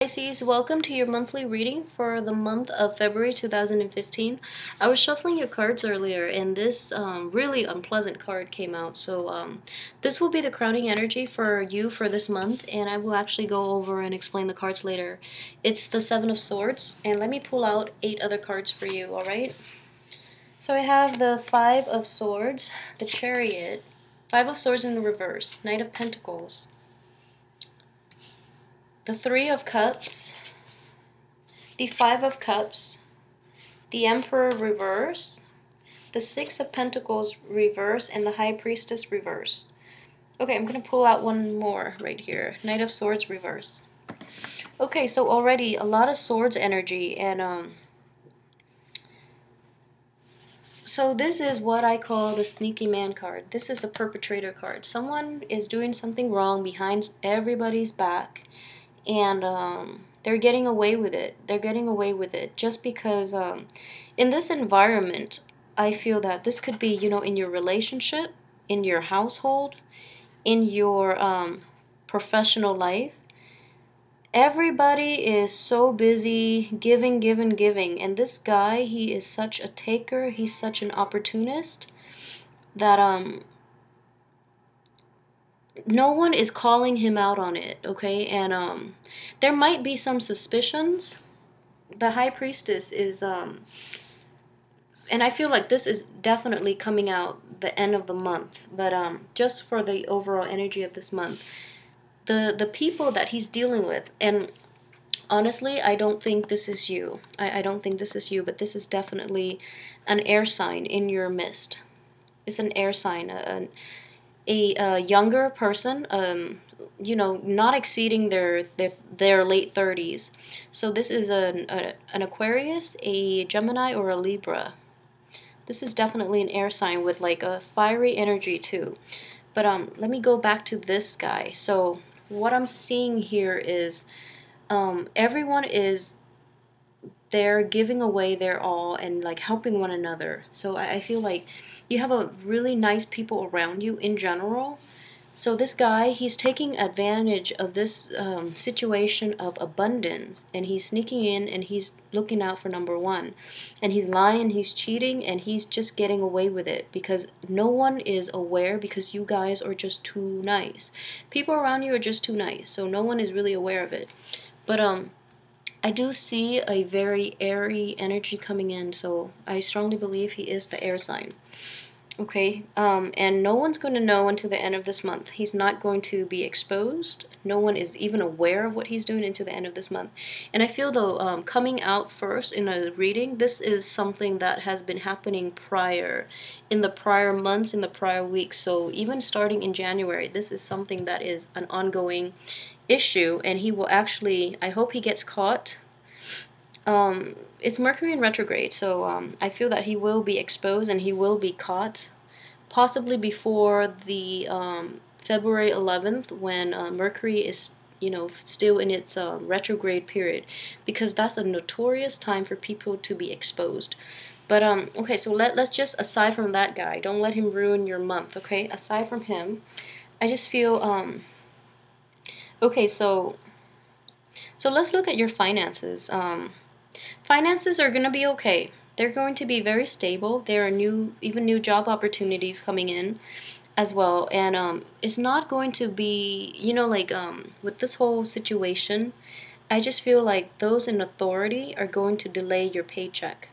Pisces, welcome to your monthly reading for the month of February 2015. I was shuffling your cards earlier and this really unpleasant card came out. So this will be the crowning energy for you for this month, and I will actually go over and explain the cards later. It's the Seven of Swords, and let me pull out 8 other cards for you, alright? So I have the Five of Swords, the Chariot, Five of Swords in the reverse, Knight of Pentacles, the Three of Cups, the Five of Cups, the Emperor reverse, the Six of Pentacles reverse, and the High Priestess reverse. Okay, I'm going to pull out one more right here. Knight of Swords reverse. Okay, so already a lot of swords energy, and so this is what I call the sneaky man card. This is a perpetrator card. Someone is doing something wrong behind everybody's back, and they're getting away with it. They're getting away with it just because in this environment, I feel that this could be, in your relationship, in your household, in your professional life. Everybody is so busy giving, giving, and this guy, he is such a taker. He's such an opportunist that no one is calling him out on it, okay? And there might be some suspicions. The High Priestess is and I feel like this is definitely coming out the end of the month, but just for the overall energy of this month, the people that he's dealing with, and honestly, I don't think this is you. I don't think this is you, but this is definitely an air sign in your midst. It's an air sign, a younger person, not exceeding their late 30s. So this is an Aquarius, a Gemini, or a Libra. This is definitely an air sign with like a fiery energy too. But let me go back to this guy. So what I'm seeing here is everyone is there giving away their all and like helping one another. So I feel like you have a really nice people around you in general. So this guy, he's taking advantage of this situation of abundance, and he's sneaking in and he's looking out for number one. And he's lying, he's cheating, and he's just getting away with it because no one is aware, because you guys are just too nice. People around you are just too nice, so no one is really aware of it. But I do see a very airy energy coming in, so I strongly believe he is the air sign. Okay, and no one's going to know until the end of this month. He's not going to be exposed. No one is even aware of what he's doing until the end of this month. And I feel though, coming out first in a reading, this is something that has been happening in the prior months, in the prior weeks. So even starting in January, this is something that is an ongoing issue, and he will actually, I hope he gets caught. It's Mercury in retrograde, so I feel that he will be exposed and he will be caught, possibly before the February 11th, when Mercury is, still in its retrograde period, because that's a notorious time for people to be exposed. But okay, so let's just, aside from that guy, don't let him ruin your month, okay? Aside from him, I just feel okay, so let's look at your finances. Finances are going to be okay. They're going to be very stable. There are even new job opportunities coming in as well. And it's not going to be, with this whole situation, I just feel like those in authority are going to delay your paycheck.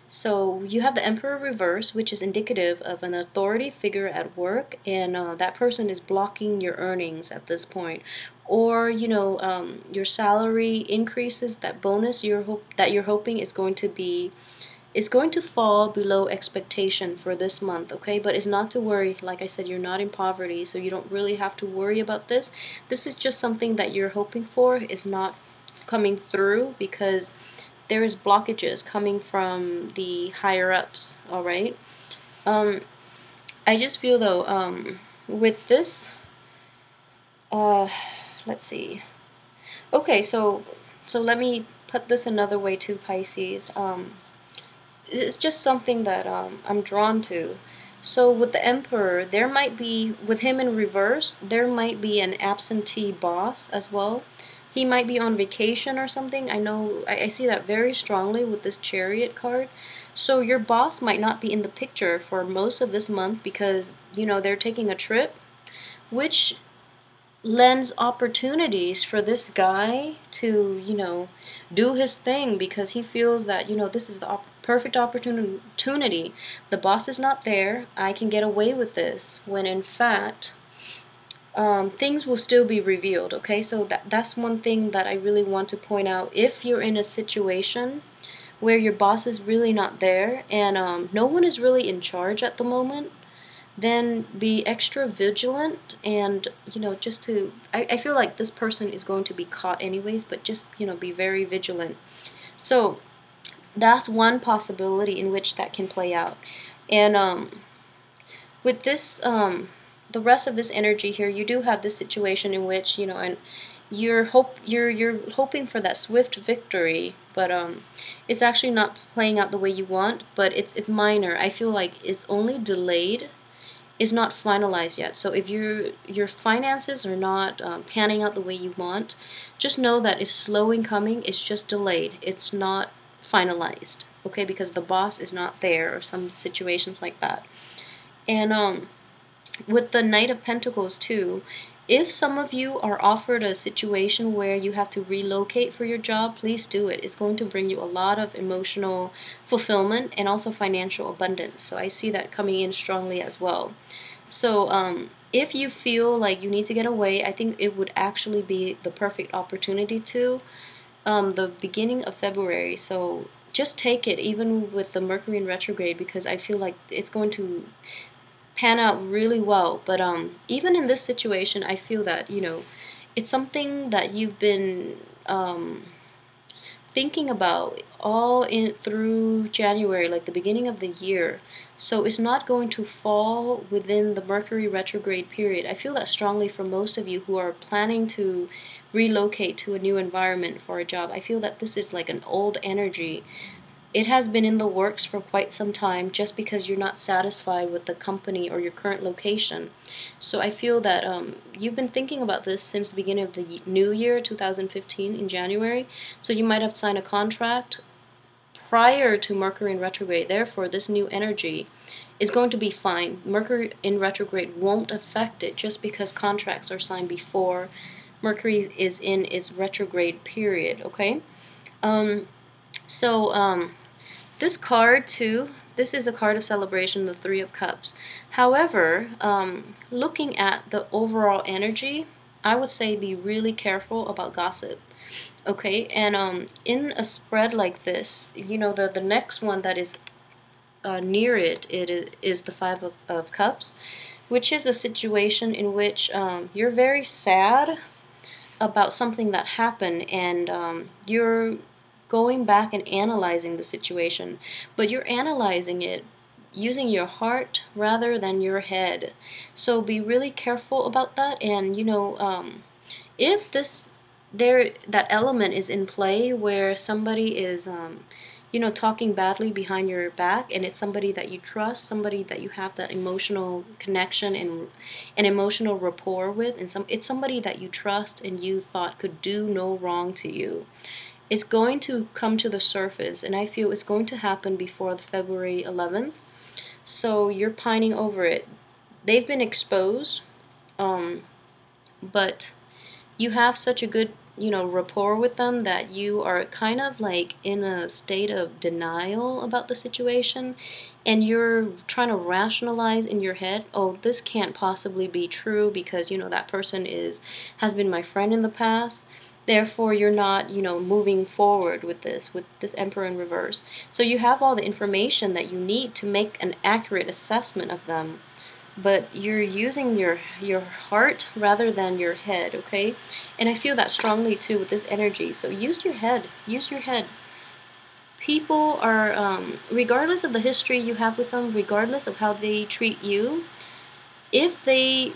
So you have the Emperor reverse, which is indicative of an authority figure at work, and that person is blocking your earnings at this point. Or your salary increases, that bonus that you're hoping is going to fall below expectation for this month, okay? But it's not to worry. Like I said, you're not in poverty, so you don't really have to worry about this. This is just something that you're hoping for is not coming through, because there is blockages coming from the higher ups, all right? I just feel though, with this, let's see. Okay, so let me put this another way too, Pisces. It's just something that I'm drawn to. So with the Emperor, there might be, with him in reverse, there might be an absentee boss as well. He might be on vacation or something. I know I see that very strongly with this Chariot card. So your boss might not be in the picture for most of this month because, you know, they're taking a trip, which lends opportunities for this guy to, you know, do his thing because he feels that, you know, this is the perfect opportunity. The boss is not there. I can get away with this. When in fact, things will still be revealed. Okay, so that's one thing that I really want to point out. If you're in a situation where your boss is really not there and no one is really in charge at the moment, then be extra vigilant and, you know, just to, I feel like this person is going to be caught anyways, but just, you know, be very vigilant. So that's one possibility in which that can play out. And with this, the rest of this energy here, you do have this situation in which, you know, and you're hoping for that swift victory, but it's actually not playing out the way you want, but it's minor. I feel like it's only delayed, is not finalized yet. So if your finances are not panning out the way you want, just know that it's slow in coming. It's just delayed. It's not finalized. Okay, because the boss is not there, or some situations like that. And with the Knight of Pentacles too, if some of you are offered a situation where you have to relocate for your job, please do it. It's going to bring you a lot of emotional fulfillment and also financial abundance. So I see that coming in strongly as well. So if you feel like you need to get away, I think it would actually be the perfect opportunity to the beginning of February. So just take it, even with the Mercury in retrograde, because I feel like it's going to pan out really well. But even in this situation, I feel that, you know, it's something that you've been thinking about all in through January, like the beginning of the year. So it's not going to fall within the Mercury retrograde period. I feel that strongly for most of you who are planning to relocate to a new environment for a job. I feel that this is like an old energy. It has been in the works for quite some time, just because you're not satisfied with the company or your current location. So I feel that you've been thinking about this since the beginning of the new year, 2015, in January. So you might have signed a contract prior to Mercury in retrograde. Therefore, this new energy is going to be fine. Mercury in retrograde won't affect it just because contracts are signed before Mercury is in its retrograde period, okay? So this card too, this is a card of celebration, the Three of Cups. However, looking at the overall energy, I would say be really careful about gossip. Okay, and in a spread like this, you know, the next one that is near it is the Five of Cups, which is a situation in which you're very sad about something that happened, and you're going back and analyzing the situation, but you're analyzing it using your heart rather than your head. So be really careful about that. And, you know, if that element is in play where somebody is you know, talking badly behind your back, and it's somebody that you trust, somebody that you have that emotional connection and an emotional rapport with, and it's somebody that you trust and you thought could do no wrong to you, it's going to come to the surface, and I feel it's going to happen before the February 11th. So you're pining over it. They've been exposed, but you have such a good, you know, rapport with them that you are kind of like in a state of denial about the situation, and you're trying to rationalize in your head, oh, this can't possibly be true because, you know, that person has been my friend in the past. Therefore, you're not, you know, moving forward with this Emperor in reverse. So you have all the information that you need to make an accurate assessment of them, but you're using your heart rather than your head, okay? And I feel that strongly too with this energy. So use your head. Use your head. People are, regardless of the history you have with them, regardless of how they treat you, if there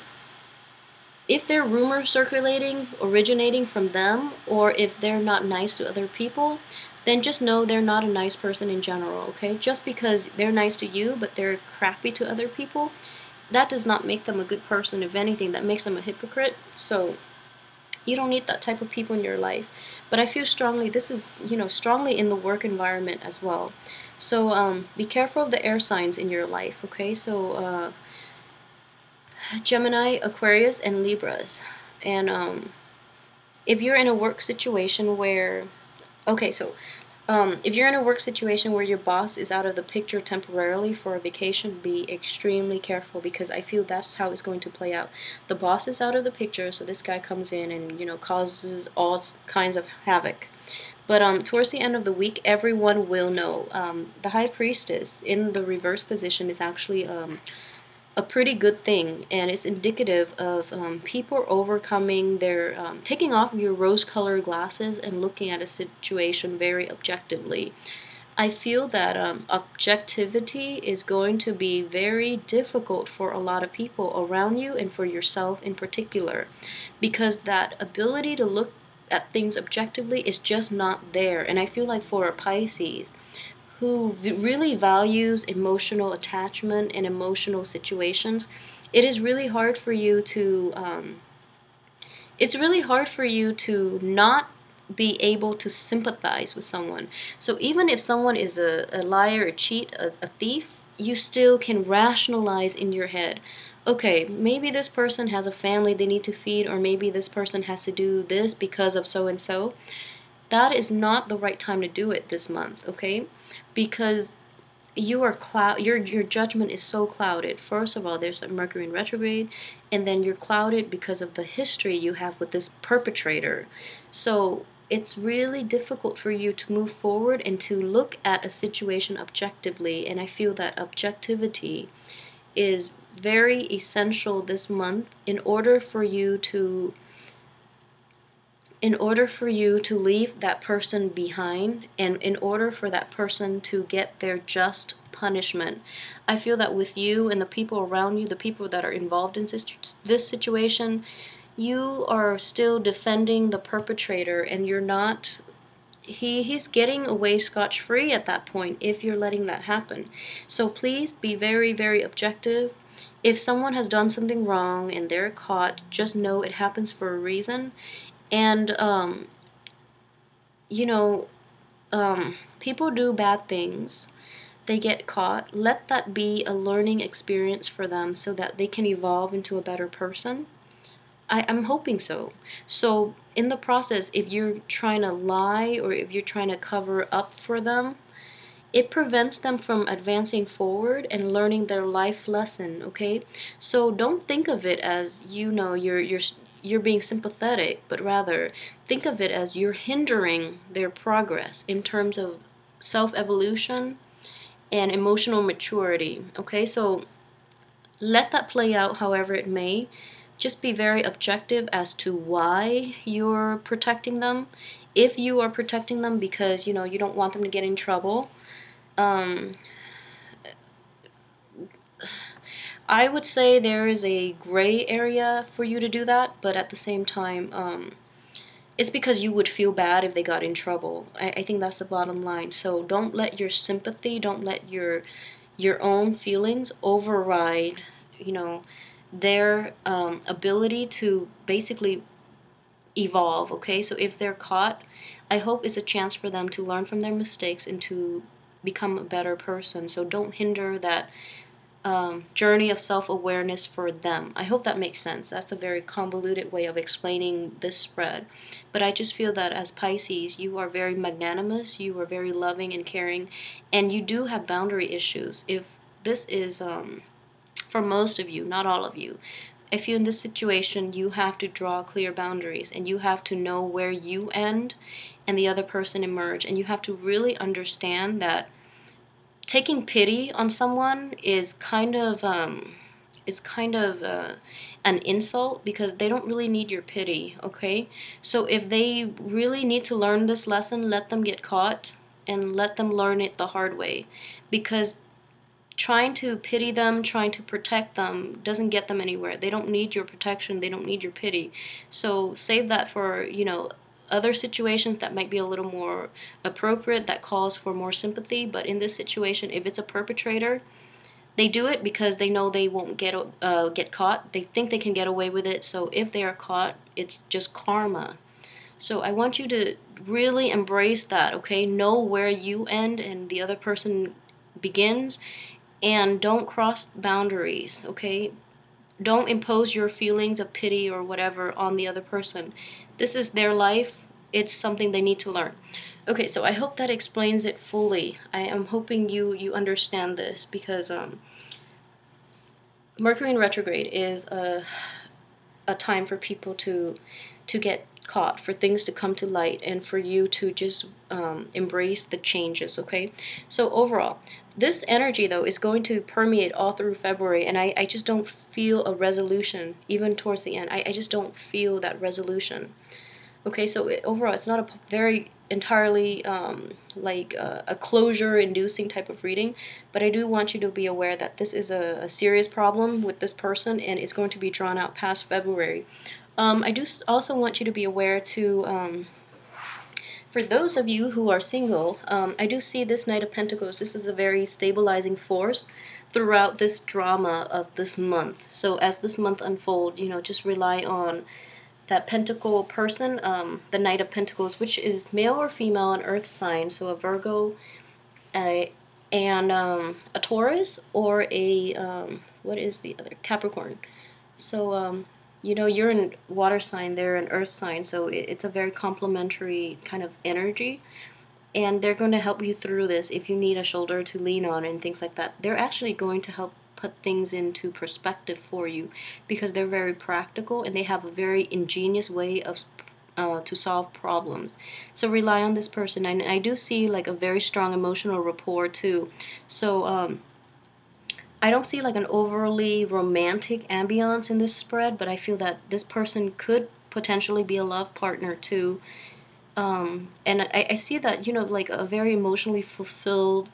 are rumors circulating, originating from them, or if they're not nice to other people, then just know they're not a nice person in general, okay? Just because they're nice to you, but they're crappy to other people, that does not make them a good person. If anything, that makes them a hypocrite. So You don't need that type of people in your life. But I feel strongly this is, strongly in the work environment as well. So be careful of the air signs in your life, okay? So Gemini, Aquarius, and Libras. And if you're in a work situation where, okay, so if you're in a work situation where your boss is out of the picture temporarily for a vacation, be extremely careful, because I feel that's how it's going to play out. The boss is out of the picture, so this guy comes in and, causes all kinds of havoc. But towards the end of the week, everyone will know. The High Priestess in the reverse position is actually a pretty good thing, and it's indicative of people overcoming their taking off your rose-colored glasses and looking at a situation very objectively. I feel that objectivity is going to be very difficult for a lot of people around you and for yourself in particular, because that ability to look at things objectively is just not there. And I feel like for a Pisces who really values emotional attachment and emotional situations, it is really hard for you to it's really hard for you to not be able to sympathize with someone. So even if someone is a liar, a cheat, a thief, you still can rationalize in your head, okay, maybe this person has a family they need to feed, or maybe this person has to do this because of so and so. That is not the right time to do it this month, okay? Because you are your judgment is so clouded. First of all, there's a Mercury in retrograde, and then you're clouded because of the history you have with this perpetrator. So it's really difficult for you to move forward and to look at a situation objectively, and I feel that objectivity is very essential this month in order for you to leave that person behind, and in order for that person to get their just punishment. I feel that with you and the people around you, the people that are involved in this situation, you are still defending the perpetrator, and you're not, he's getting away scotch-free at that point if you're letting that happen. So please be very, very objective. If someone has done something wrong and they're caught, just know it happens for a reason. And you know, people do bad things, they get caught. Let that be a learning experience for them so that they can evolve into a better person. I'm hoping so. So in the process, if you're trying to lie or if you're trying to cover up for them, it prevents them from advancing forward and learning their life lesson, okay? So don't think of it as, you're being sympathetic, but rather think of it as you're hindering their progress in terms of self-evolution and emotional maturity, okay? So let that play out however it may. Just be very objective as to why you're protecting them. If you are protecting them because, you don't want them to get in trouble, I would say there is a gray area for you to do that, but at the same time, it's because you would feel bad if they got in trouble. I think that's the bottom line. So don't let your sympathy, don't let your own feelings override, their ability to basically evolve, okay? So if they're caught, I hope it's a chance for them to learn from their mistakes and to become a better person. So don't hinder that journey of self-awareness for them. I hope that makes sense. That's a very convoluted way of explaining this spread. But I just feel that as Pisces, you are very magnanimous, you are very loving and caring, and you do have boundary issues. If this is, for most of you, not all of you, if you're in this situation, you have to draw clear boundaries, and you have to know where you end and the other person emerge, and you have to really understand that taking pity on someone is kind of an insult, because they don't really need your pity, okay? So if they really need to learn this lesson, let them get caught and let them learn it the hard way, because trying to pity them, trying to protect them doesn't get them anywhere. They don't need your protection, they don't need your pity. So save that for, other situations that might be a little more appropriate, that calls for more sympathy. But in this situation, if it's a perpetrator, They do it because they know they won't get caught. They think they can get away with it. So if they are caught, it's just karma. So I want you to really embrace that, okay? Know where you end and the other person begins, and don't cross boundaries, okay? Don't impose your feelings of pity or whatever on the other person. This is their life. It's something they need to learn. Okay, so I hope that explains it fully. I am hoping you understand this, because Mercury in retrograde is a time for people to get caught, for things to come to light, and for you to just embrace the changes, okay? So overall, this energy, though, is going to permeate all through February, and I just don't feel a resolution, even towards the end. I just don't feel that resolution. Okay, so overall, it's not a very entirely a closure-inducing type of reading, but I do want you to be aware that this is a serious problem with this person, and it's going to be drawn out past February. I do also want you to be aware to, for those of you who are single, I do see this Knight of Pentacles. This is a very stabilizing force throughout this drama of this month. So as this month unfolds, just rely on that Pentacle person, the Knight of Pentacles, which is male or female, an Earth sign, so a Virgo, and a Taurus, or a, what is the other? Capricorn. So, you're in water sign, they're an Earth sign, so it's a very complementary kind of energy. And they're going to help you through this if you need a shoulder to lean on and things like that. They're actually going to help put things into perspective for you, because they're very practical and they have a very ingenious way of to solve problems. So rely on this person. And I do see like a very strong emotional rapport too. So I don't see like an overly romantic ambiance in this spread, but I feel that this person could potentially be a love partner too. And I see that, like a very emotionally fulfilled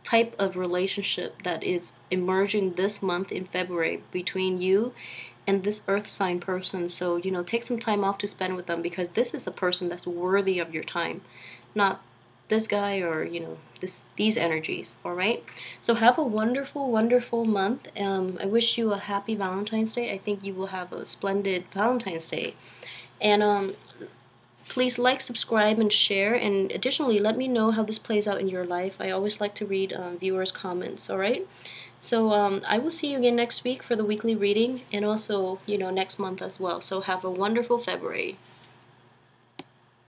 type of relationship that is emerging this month in February between you and this Earth sign person. So, take some time off to spend with them, because this is a person that's worthy of your time, not this guy or, these energies, all right? So have a wonderful, wonderful month. I wish you a happy Valentine's Day. I think you will have a splendid Valentine's Day. And please like, subscribe, and share. And additionally, let me know how this plays out in your life. I always like to read viewers' comments, all right? So I will see you again next week for the weekly reading, and also, next month as well. So have a wonderful February.